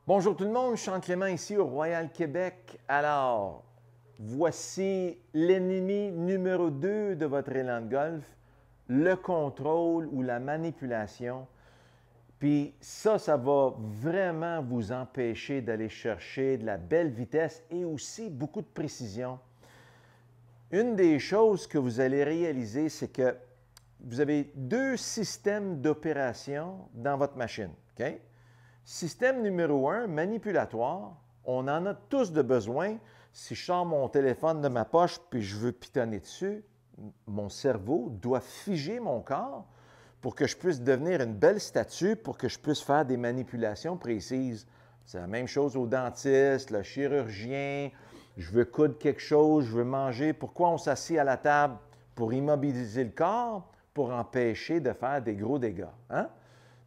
Bonjour tout le monde, Sean Clément ici au Royal Québec. Alors, voici l'ennemi numéro 2 de votre élan de golf, le contrôle ou la manipulation. Puis ça va vraiment vous empêcher d'aller chercher de la belle vitesse et aussi beaucoup de précision. Une des choses que vous allez réaliser, c'est que vous avez deux systèmes d'opération dans votre machine. OK? Système numéro 1, manipulatoire. On en a tous de besoin. Si je sors mon téléphone de ma poche puis je veux pitonner dessus, mon cerveau doit figer mon corps pour que je puisse devenir une belle statue, pour que je puisse faire des manipulations précises. C'est la même chose au dentiste, le chirurgien. Je veux coudre quelque chose, je veux manger. Pourquoi on s'assied à la table? Pour immobiliser le corps, pour empêcher de faire des gros dégâts. Hein?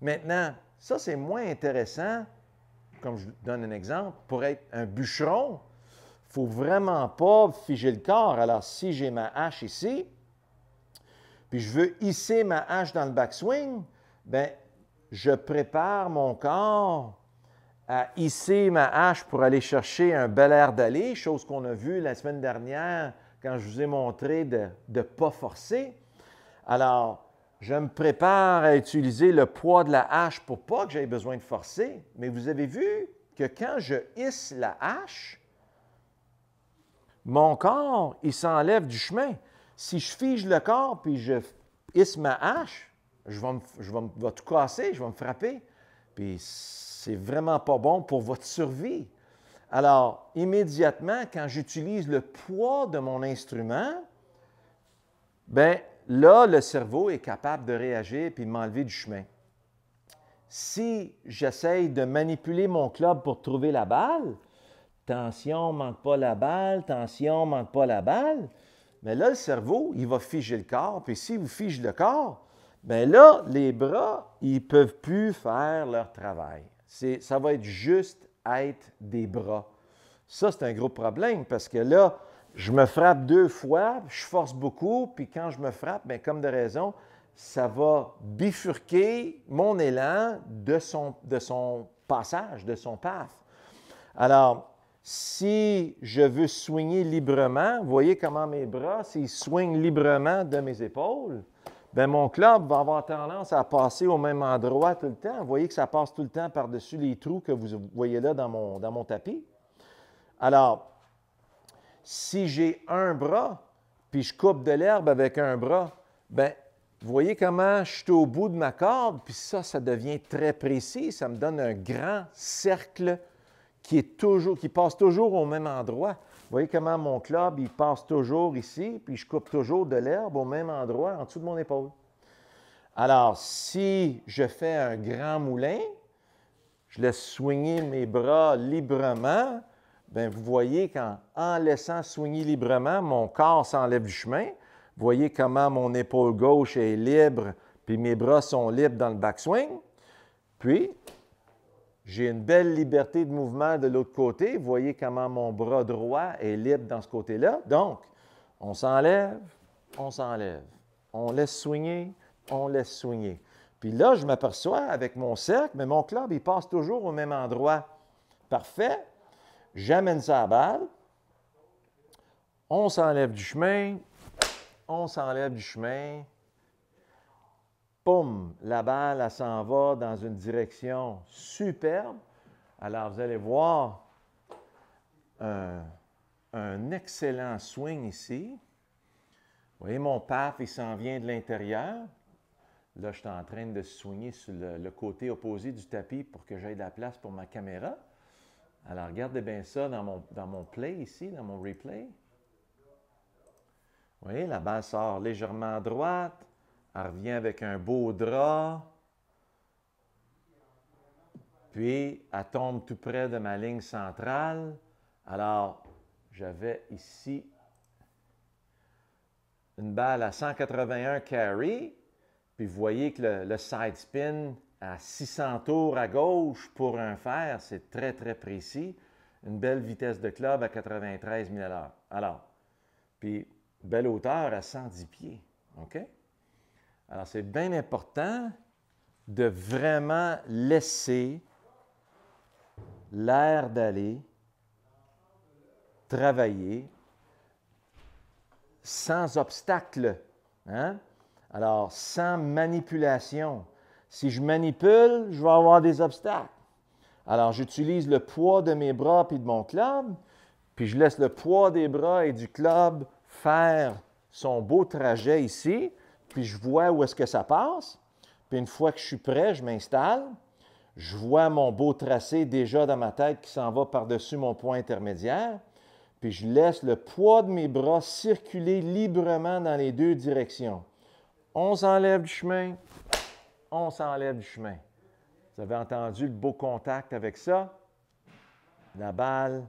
Maintenant, ça, c'est moins intéressant, comme je donne un exemple, pour être un bûcheron. Il ne faut vraiment pas figer le corps. Alors, si j'ai ma hache ici, puis je veux hisser ma hache dans le backswing, bien, je prépare mon corps à hisser ma hache pour aller chercher un bel air d'aller, chose qu'on a vue la semaine dernière quand je vous ai montré de ne pas forcer. Alors, je me prépare à utiliser le poids de la hache pour pas que j'aie besoin de forcer, mais vous avez vu que quand je hisse la hache, mon corps, il s'enlève du chemin. Si je fige le corps puis je hisse ma hache, je vais tout casser, je vais me frapper. Puis c'est vraiment pas bon pour votre survie. Alors, immédiatement, quand j'utilise le poids de mon instrument, bien, là, le cerveau est capable de réagir et de m'enlever du chemin. Si j'essaye de manipuler mon club pour trouver la balle, tension, manque pas la balle, tension, manque pas la balle, mais là, le cerveau, il va figer le corps. Puis si vous figez le corps, bien là, les bras, ils ne peuvent plus faire leur travail. Ça va être juste être des bras. Ça, c'est un gros problème parce que là, je me frappe deux fois, je force beaucoup, puis quand je me frappe, bien, comme de raison, ça va bifurquer mon élan de son passage, de son path. Alors, si je veux swinger librement, vous voyez comment mes bras, s'ils swingent librement de mes épaules, bien, mon club va avoir tendance à passer au même endroit tout le temps. Vous voyez que ça passe tout le temps par-dessus les trous que vous voyez là dans mon tapis. Alors, si j'ai un bras, puis je coupe de l'herbe avec un bras, bien, vous voyez comment je suis au bout de ma corde, puis ça devient très précis. Ça me donne un grand cercle qui passe toujours au même endroit. Vous voyez comment mon club, il passe toujours ici, puis je coupe toujours de l'herbe au même endroit, en dessous de mon épaule. Alors, si je fais un grand moulin, je laisse swinger mes bras librement, bien, vous voyez qu'en laissant swinger librement, mon corps s'enlève du chemin. Vous voyez comment mon épaule gauche est libre, puis mes bras sont libres dans le backswing. Puis, j'ai une belle liberté de mouvement de l'autre côté. Vous voyez comment mon bras droit est libre dans ce côté-là. Donc, on s'enlève, on s'enlève. On laisse swinger, on laisse swinger. Puis là, je m'aperçois avec mon cercle, mais mon club, il passe toujours au même endroit. Parfait. J'amène ça à la balle. On s'enlève du chemin. On s'enlève du chemin. Boum! La balle, elle s'en va dans une direction superbe. Alors, vous allez voir un excellent swing ici. Vous voyez, mon path, il s'en vient de l'intérieur. Là, je suis en train de swinger sur le côté opposé du tapis pour que j'aie de la place pour ma caméra. Alors, regardez bien ça dans mon play ici, dans mon replay. Vous voyez, la balle sort légèrement à droite. Elle revient avec un beau drap. Puis, elle tombe tout près de ma ligne centrale. Alors, j'avais ici une balle à 181 carry. Puis, vous voyez que le side spin à 600 tours à gauche pour un fer, c'est très, très précis. Une belle vitesse de club à 93 000 à l'heure. Alors, puis, belle hauteur à 110 pieds. OK? Alors, c'est bien important de vraiment laisser l'air d'aller travailler sans obstacle. Hein? Alors, sans manipulation. Si je manipule, je vais avoir des obstacles. Alors, j'utilise le poids de mes bras puis de mon club, puis je laisse le poids des bras et du club faire son beau trajet ici, puis je vois où est-ce que ça passe. Puis une fois que je suis prêt, je m'installe. Je vois mon beau tracé déjà dans ma tête qui s'en va par-dessus mon point intermédiaire. Puis je laisse le poids de mes bras circuler librement dans les deux directions. On s'enlève du chemin, on s'enlève du chemin. Vous avez entendu le beau contact avec ça? La balle,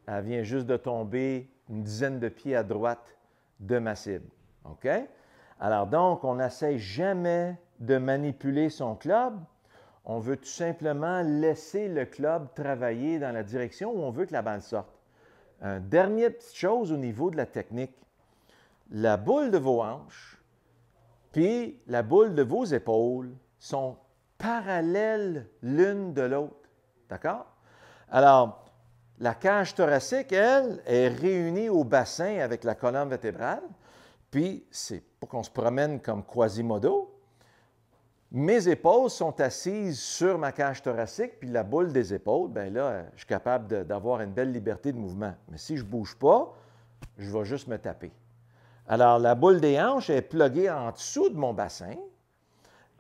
elle vient juste de tomber une dizaine de pieds à droite de ma cible. OK? Alors donc, on n'essaie jamais de manipuler son club. On veut tout simplement laisser le club travailler dans la direction où on veut que la balle sorte. Dernière petite chose au niveau de la technique. La boule de vos hanches puis la boule de vos épaules sont parallèles l'une de l'autre. D'accord? Alors, la cage thoracique, elle, est réunie au bassin avec la colonne vertébrale. Puis, c'est pour qu'on se promène comme Quasimodo. Mes épaules sont assises sur ma cage thoracique, puis la boule des épaules, bien là, je suis capable d'avoir une belle liberté de mouvement. Mais si je ne bouge pas, je vais juste me taper. Alors, la boule des hanches est pluguée en dessous de mon bassin.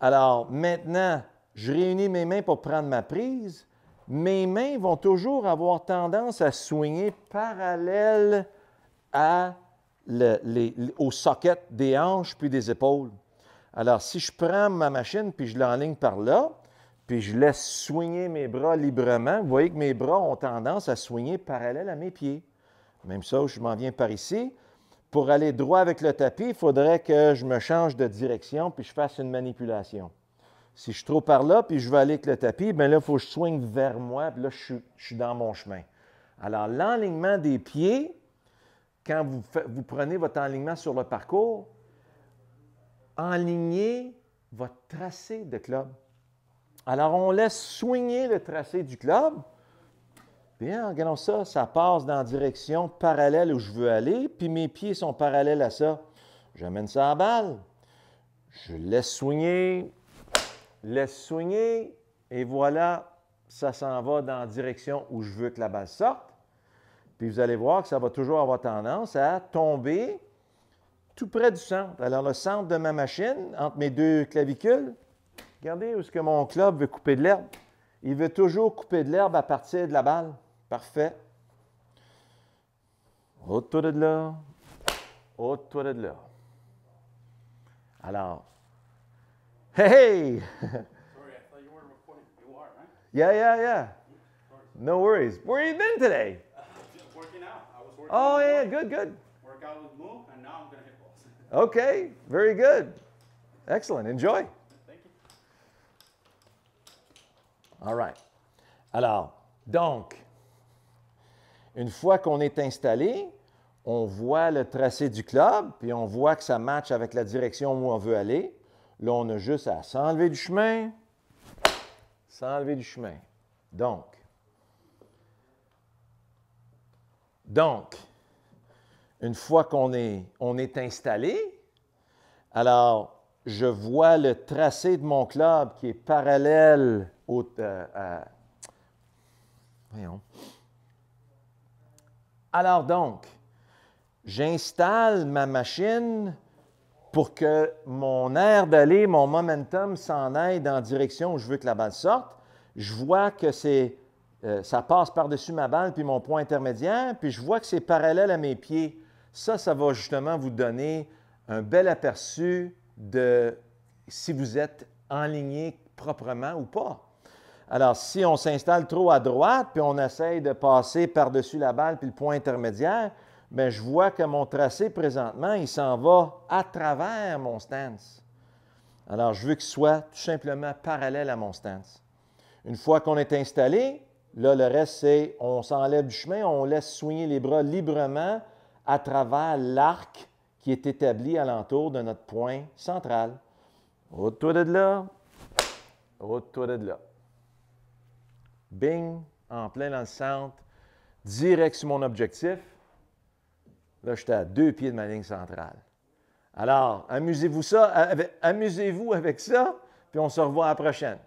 Alors, maintenant, je réunis mes mains pour prendre ma prise. Mes mains vont toujours avoir tendance à swinguer parallèle au socket des hanches puis des épaules. Alors, si je prends ma machine puis je l'enligne par là, puis je laisse swinguer mes bras librement, vous voyez que mes bras ont tendance à swinguer parallèle à mes pieds. Même ça, je m'en viens par ici. Pour aller droit avec le tapis, il faudrait que je me change de direction puis je fasse une manipulation. Si je suis trop par là puis je veux aller avec le tapis, bien là, il faut que je swing vers moi, puis là, je suis dans mon chemin. Alors, l'enlignement des pieds, quand vous prenez votre enlignement sur le parcours, enlignez votre tracé de club. Alors, on laisse swinguer le tracé du club. Bien, regardons ça, ça passe dans la direction parallèle où je veux aller, puis mes pieds sont parallèles à ça. J'amène ça à la balle. Je laisse swinguer, et voilà, ça s'en va dans la direction où je veux que la balle sorte. Puis vous allez voir que ça va toujours avoir tendance à tomber tout près du centre. Alors, le centre de ma machine, entre mes deux clavicules, regardez où est-ce que mon club veut couper de l'herbe. Il veut toujours couper de l'herbe à partir de la balle. Parfait. Ôte-toi de là. Ôte-toi de là. Alors, hey! Sorry, I thought you weren't recording. You are, right? Yeah. No worries. Where have you been today? Just working out. I was working Oh, out. yeah, good. Workout with Moo, and now I'm going to hit balls. Okay, very good. Excellent. Enjoy. Thank you. All right. Alors, donc, une fois qu'on est installé, on voit le tracé du club, puis on voit que ça matche avec la direction où on veut aller. Là, on a juste à s'enlever du chemin, Donc, une fois qu'on est installé, alors, je vois le tracé de mon club qui est parallèle voyons. Alors donc, j'installe ma machine pour que mon air d'aller, mon momentum s'en aille dans la direction où je veux que la balle sorte. Je vois que ça passe par-dessus ma balle puis mon point intermédiaire, puis je vois que c'est parallèle à mes pieds. Ça va justement vous donner un bel aperçu de si vous êtes enligné proprement ou pas. Alors, si on s'installe trop à droite, puis on essaye de passer par-dessus la balle puis le point intermédiaire, bien, je vois que mon tracé, présentement, il s'en va à travers mon stance. Alors, je veux qu'il soit tout simplement parallèle à mon stance. Une fois qu'on est installé, là, le reste, c'est on s'enlève du chemin, on laisse swinguer les bras librement à travers l'arc qui est établi alentour de notre point central. Ôte-toi de là. Ôte-toi de là. Bing, en plein dans le centre, direct sur mon objectif. Là, j'étais à 2 pieds de ma ligne centrale. Alors, amusez-vous avec ça, puis on se revoit à la prochaine.